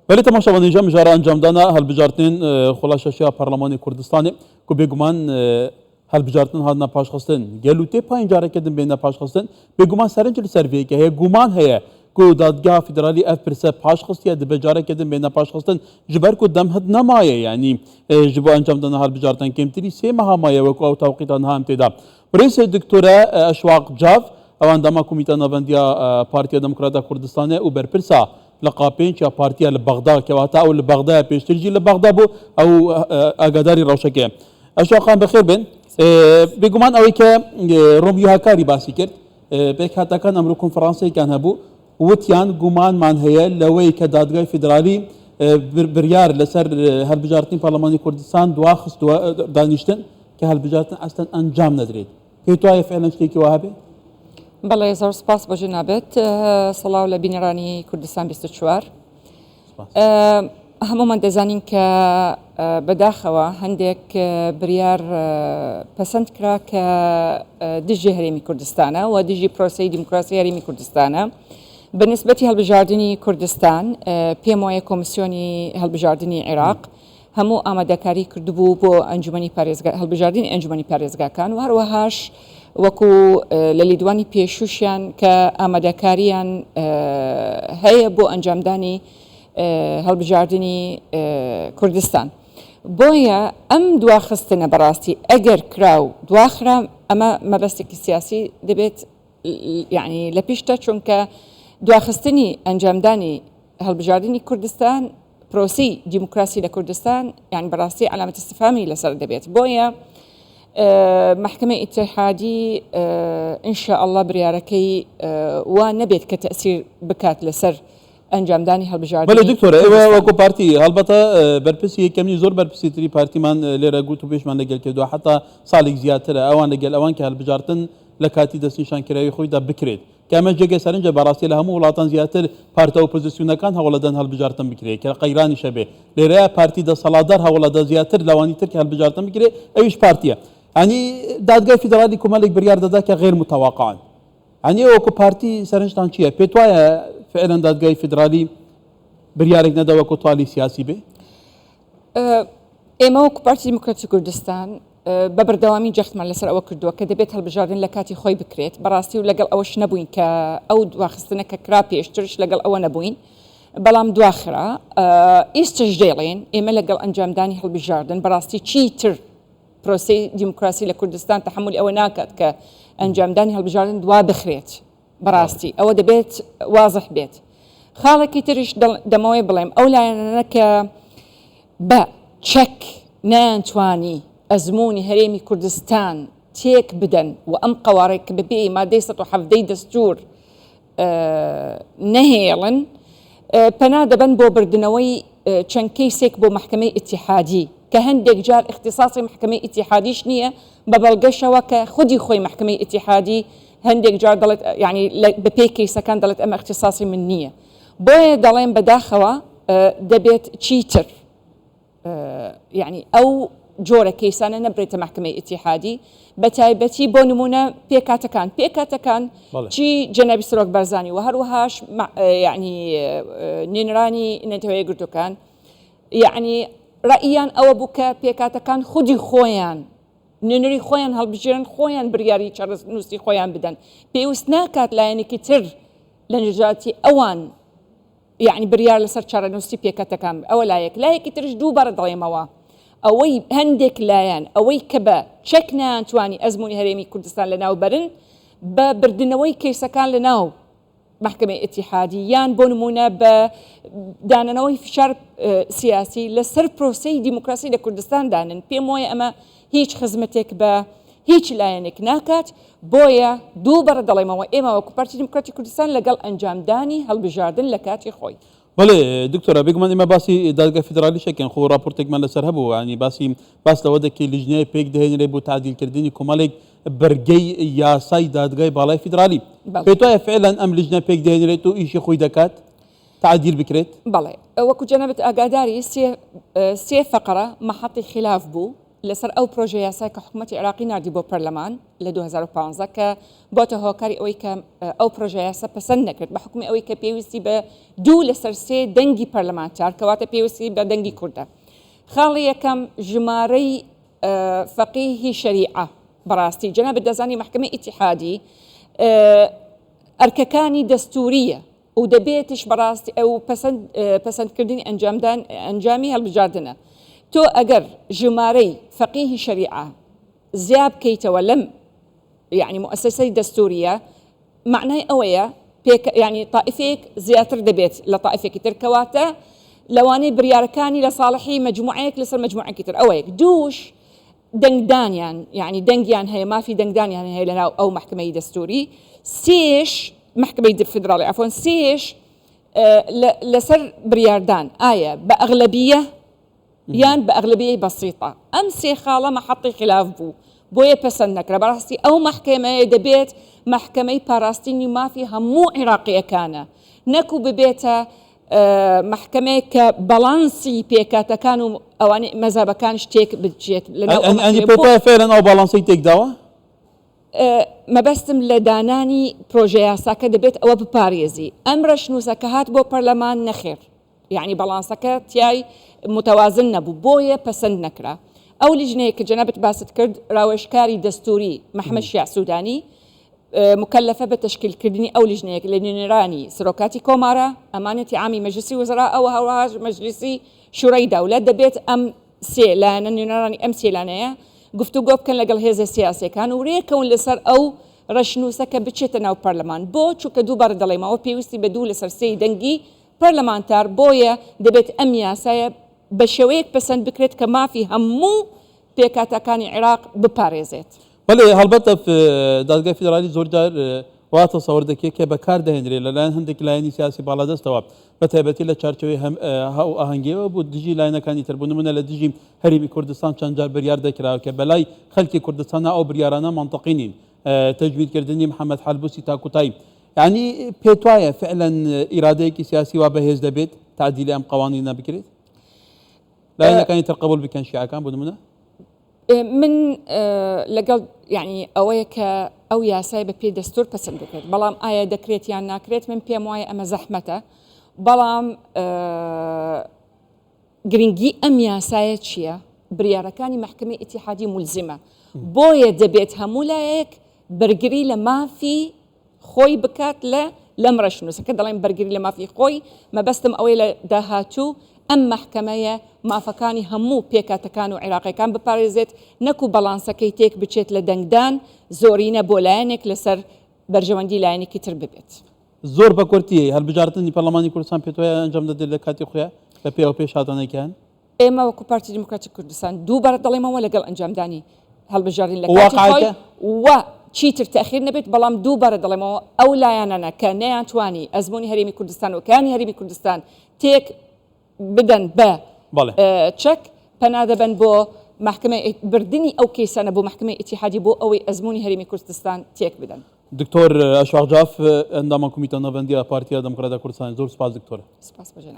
ولی تماشاوان اینجا مجاره انجام دانا هەڵبژارتنین خۆڵاشەشیا پەرلەمانی کوردستانی کو بێگومان هەڵبژارتن هاتنە پاشخستن گەلوتێ پایین جارێکردن بێنە پاشخستن بێگومان سەرنج لە سەرڤەیەکە هەیە گومان هەیە کو دادگا فدرالی ئەف پرسە پاشخستیە دەبێ جارێکردن بێنە پاشخستن ji ber ku demhid nemaye yanî ji bo encamdana هەڵبژارتن کێمتری سێ مەها مایە وەکو ئەو تاوقیتان هەم تێدا برێسێ دکتۆرە ئەشواق جاv ئەوان دەما کومیتە ناڤەندیە پارتیە دموکراتا کوردستانê û berpirsa لقاپێنج یا پارتیە لە بەغدا کەواتە ئەو لە بەغدایە پێشترجی لە بەغدا بوو ئەو ئاگاداری ڕەوشەکەیە ئەشواقان بەخێر بن بێگومان ئەوەی کە ڕۆمیۆهاکاری باسی کرد پێکهاتەکان ئەمڕۆ کۆنفەرانسێکیان هەبوو وتیان گومانمان هەیە لەوەی کە دادگای فیدرالی بریار لەسەر هەڵبژارتنی پەرلەمانی کوردستان دواخست دانیشتن کە هەڵبژارتن ئەستەن ئەنجام نەدرێت پێی توایە فعلا شتێکی وها بێ؟ بەڵێ زۆر سپاس بۆ جەنابەت سەڵاو لە بینەرانی کوردستان 24 هەمومان دەزانین کە بەداخەوە هەندێک بریار پەسەند کرا کە دژی هەرێمی کوردستانە و دژی پرۆسەی دیموکراسی هەرێمی کوردستانە بەنسبەتی هەڵبژاردننی کوردستان پێم وایە کۆمیسیۆنی هەڵبژاردننی عێراق هەموو ئامادەکاری کردبوو بۆ ئەنجومەنی هەڵبژاردننی ئەنجومەنی پارێزگاکان و هەروەهاش وەکو لە لیدوانی پێشوشیان کە ئامادەکاریان هەیە بۆ ئەنجامدانی هەڵبژاردننی کوردستان بۆیە ئەم دواخستنە بەڕاستی ئەگەر کراو دواخرا ئەمە مەبەستێکی سیاسی دەبێت یعنی لە پیشتە چونکە دواخستنی ئەنجامدانی هەڵبژاردننی کوردستان پرۆسی دیموکراسی لە کوردستان یان بەڕاستی علامەتی استفهامی لەسەر دەبێت بۆیە محکمە ئیتیحادی ئینشاء الله بریارەکەی وا نەبێت کە تەسیر بکات لەسەر ئەنجامدانی هەڵبژاردننی بەڵێ دکتۆرە ئێوە وەکو پارتی هەڵبەتە بەرپرسی یەکەمی زۆر بەرپرسیتری پارتیمان لێرە گوت و پێشمان لەگەل کردووە حتا ساڵێک زیاترە ئەوان لەگەل ئەوان کە هەڵبژاردن لە کاتی دەستنیشانکراوی خۆیدا بکرێت کە ئەمە جێگە سەرنجە بەڕاستی لە هەموو وڵاتان زیاتر پارتە ئۆپۆزیسیۆنەکان هەوڵەدەن هەڵبژاردن بکرێت کە قەیرانیشە بێ لێرەیە پارتی دەسەڵاتدار هەوڵەدە زیاتر لەوانی تر کە هەڵبژاردن بکرێت ئەویش پارتیە ینی دادگای فیدرالی کۆمەڵێک بریار دەدا کە غێر متەواقعن ینی وەکو پارتی سەرنجتان چییە؟ پێت وایە فعلا دادگای فیدرالی بریارێک نەدا وەکو توالی سیاسی بێ؟ ئێمە وەکو پارتی دیموکراتی کوردستان بە بەردەوامی جەختمان لەسەر ئەوە کردووە کە دەبێت هەڵبژاردن لە کاتی خۆی بکرێت بەڕاستی و لەگەڵ ئەوەش نەبووین کە ئەو دواخستنە کە کرا پێشترش لەگەڵ ئەوە نەبووین بەڵام دواخرا ئێستش دەیڵێن ئێمە لەگەڵ ئەنجامدانی هەڵبژاردن بەڕاستی چیتر پرۆسی دیموکراسی لە کوردستان تحمل ئەوە ناکات کە ئەنجامدانی هەڵبژاردن دوا بخرێت بەڕاستی ئەوە دەبێت وازح بێت خاڵێکی تریش دەمەوەی بڵێم ئەو لایەنە کە بە چەک نانتوانی ئەزمموی هەرێمی کوردستان تێک بدەن و ئەم قوارێک کە بەبێ مادەی 117 دەستور نەهێڵن پەنا دەبن بۆ بردنەوەی چەند کەیسێک بۆ محکمەی ئیتیحادی کە هەندێک جار اختصاصی محکمەی ئیتیحادیش نییە بە بەڵگەشەوە کە خودی خۆی محکمەی ئیتیحادی هەندێک جار دەڵێت ینی بە پێی کەیسەکان دەڵێت ئەمە اختصاصی من نییە بۆیە دەڵێن بەداخەوە دەبێت چیتر یعنی ئەو جۆرە کەیسانە نەبرێتە محکمەی ئیتیحادی بە تایبەتی بۆ نمونە پێکاتەکان چی جەنابی سەرۆک بەرزانی و هەروەهاش یعنی نێنرانی نەتەوەیە گرتوەکان یعنی ڕائیان ئەوە بوو کە پێکاتەکان خودی خۆیان نوێنەری خۆیان هەڵبژێرن خۆیان بریاری چارەنووسی خۆیان بدەن پێویست ناکات لایەنێکی تر لە نژاتی ئەوان یعنی بریار لەسەر چارەنووسی پێکاتەکان ئەوە لایەکی ترش دووبارە دەڵێمەوە ئەوەی هەندێک لایەن ئەوەی کە بە چەک ناتوانی ئەزمموی هەرێمی کوردستان لە ناو بەرن بە بردنەوەی کەیسەکان لە ناو محکمەی ئیتیحادی یان بۆ نمونە بە دانەوەی فشار سیاسی لەسەر پرۆسەی دیموکراسی لە کوردستان دانن پێم وایە ئەمە هیچ خزمەتێک بە هیچ لایەنێک ناکات بۆیە دووبارە دەڵێمەوە ئێمە وەکو پارتی دیموکراتی کوردستان لەگەڵ ئەنجامدانی هەڵبژاردن لە کاتی خۆی بەڵێ دکتۆرە بێگومان ئێمە باسی دادگای فیدرالی شەکەن خۆ راپۆرتێکمان لەسەر هەبوو ینی باس لەوە دەکەی لیژنەیە پێک دەهێنرێ بۆ تعدیلکردنی کۆمەڵێک بەرگەی یاسای دادگای باڵای فیدرالی پێت وایە فعلا ئەم لیژنە پێک دەهێنرێت و ئیشی خۆی دەکات تعدیل بکرێت؟ بەڵێ وەکو جەنابەت ئاگاداری سێ فەقرە مەحەڵی خلاف بوو لەسەر ئەو پرۆژە یاسای کە حکوومەتی عێراقی نردی بۆ پەرلەمان لە 2015 کە بۆتە هۆکاری ئەوەی کە ئەو پرۆژە یاسا پەسەند نەکرد بە حکومی ئەوەی کە پێویستی بە 2/3 دەنگی پەرلەمانتار کەواتە پێویستی بە دەنگی کوردە. خاڵی یەکەم ژمارەی فەقیهی شەریعە بەڕاستی جەنابەت دەزانی محکمەی ئیتیحادی ئەرکەکانی دەستوریە و دەبێتش بەڕاستی ئەو پەسەندکردنی ئەنجامی هەڵبژاردنە. تۆ ئەگەر ژمارەی فەقیهی شەریعە زیاد بکەیتەوە لەم یعنی مؤسسەی دەستوریە معنای ئەوەیە یعنی طائفەیەک زیاتر دەبێت لە طائفێکی تر کەواتە لەوانەی بریارەکانی لە ساڵحی مجموعەیەک لەسەر مجموعەیەکی تر ئەوەیەک. دووش دەنگدانیان یعنی دەنگیان هەیە مافی دەنگدانیان هەیە لەناو ئەو محکمەی دەستوری. سێش محکمەی فدراڵی عفۆن سێش لەسەر بریاردان ئایا بە ئەغلبیە یان بە ئەغلبیەی بەسیطە. ئەم سێ خاڵە مەحەطی خلاف بوو بۆیە پەسەند نەکرا. بەڕاستی ئەو محکمەیە دەبێت محکمەی پاراستنی مافی هەموو عێراقیەکانە نەکو ببێتە محکمەیە کە بەڵانسی پێکاتەکان و ئەوانەی مەزابەکانش تێک بچێت لەناو فعلا ئەو باڵانسی تێکداوە. مەبەستم لە دانانی پرۆژە یاساکە دەبێت ئەوە بپارێزی. ئەم ڕەشنووسەکە هات بۆ پەرلەمان نەخێر یعنی بەڵانسەکە تیای متوازن نەبوو بۆیە پەسەند نەکرا. ئەو لیژنەیە کە جەنابەت باست کرد ڕاوێژکاری دەستوری محەممەد شیع سوودانی مكلفة بتشكيل أو لجنة لنيراني سروكاتي كومارا أمانة عامي مجلسي وزراء أو هواج مجلسي شوري دولة دبيت أم سيلان نيراني أم سيلانية قفتو قوب كان لقل هذا السياسي كان وريكون لسر أو رشنوسك بتشتنا أو برلمان بو شو كدو برد الله ما هو بيوستي بدو لسر سي دنجي برلمانتار بويا دبيت أم ياسايا بشويك بسند بكريت كما في همو بيكاتا كان العراق بباريزيت. بەڵێ هەڵبەتە دادگای فیدرالی زۆرجار وا تەسەوەر دەکرێت کە بەکار دەهێنرێت لەلایەن هەندێک لایەنی سیاسی باڵادەستەوە بە تایبەتی لە چارچەوەی هەو ئاهەنگیەوە بۆ دژی لایەنەکانی تر بوو نمونە لە دژی هەرێمی کوردستان چەند جار بریار دەکراوە کە بەلای خەڵکی کوردستانە ئەو بریارانە منطقی نین تەجویدکردنی محەممەد حەلبوسی تاکوتایی یعنی پێت وایە فعلا ئیرادەیەکی سیاسی وا بەهێز دەبێت تعدیلی ئەم قوانینە بکرێت لایەنەکانی تر قبول بکەن شیعەکان بۆ نمونە من لەگەڵ یعنی ئەوەیە کە ئەو یاسای بە پێ دەستور پەسەند بکرێت بەڵام ئایا دەکرێت یان ناکرێت من پێم وایە ئەمە زەحمەتە بەڵام گرنگی ئەم یاسایە چییە؟ بریارەکانی محکمەی ئیتیحادی مولزمە بۆیە دەبێت هەموو لایەک بەرگری لە مافی خۆی بکات لەم ڕەشنووسەکە دەڵێن بەرگری لە مافی خۆی مەبەستم ئەوەی لە داهاتوو ئەم محکمەیە مافەکانی هەموو پێکاتەکان و عێراقیەکان بپارێزێت نەکو بەڵانسەکەی تێک بچێت لە دەنگدان زۆرینە بۆ لایەنێک لەسەر بەرژەوەندی لایەنێکی تر ببێت. زۆر بە کورتی هەڵبژاردننی پەرلەمانی کوردستان پێت وایە ئەنجام دەدرێت لە کاتی خۆیان بە پێ ئەو پێشهاتانێکیان ئێمە وەکو پارتی دیموکراتی کوردستان دووبارە دەڵێمەوە لەگەڵ ئەنجامدانی هەڵبژاردن لە کاتی خۆی و چیتر تەخیر نەبێت بەڵام دووبارە دەڵێمەوە ئەو لایەنانە کە نەیانتوانی ئەزمموی هەرێمی کوردستان و کانی هەرێمی کوردستان تێک بدەن بە چەک پەنادەبن بۆ محکمە بردننی ئەو کیسانە بۆ محکمەی ئیتیحادی بۆ ئەوەی ئەزمموی هەرێمی کوردستان تێک بدەن. دکتۆر ئەشواق جاف ئەنداما کومیتە نەڤەندیە پارتیا دەموکراتیە کوردستان زۆر سپاس دکتۆر. سپاس بەجێنە.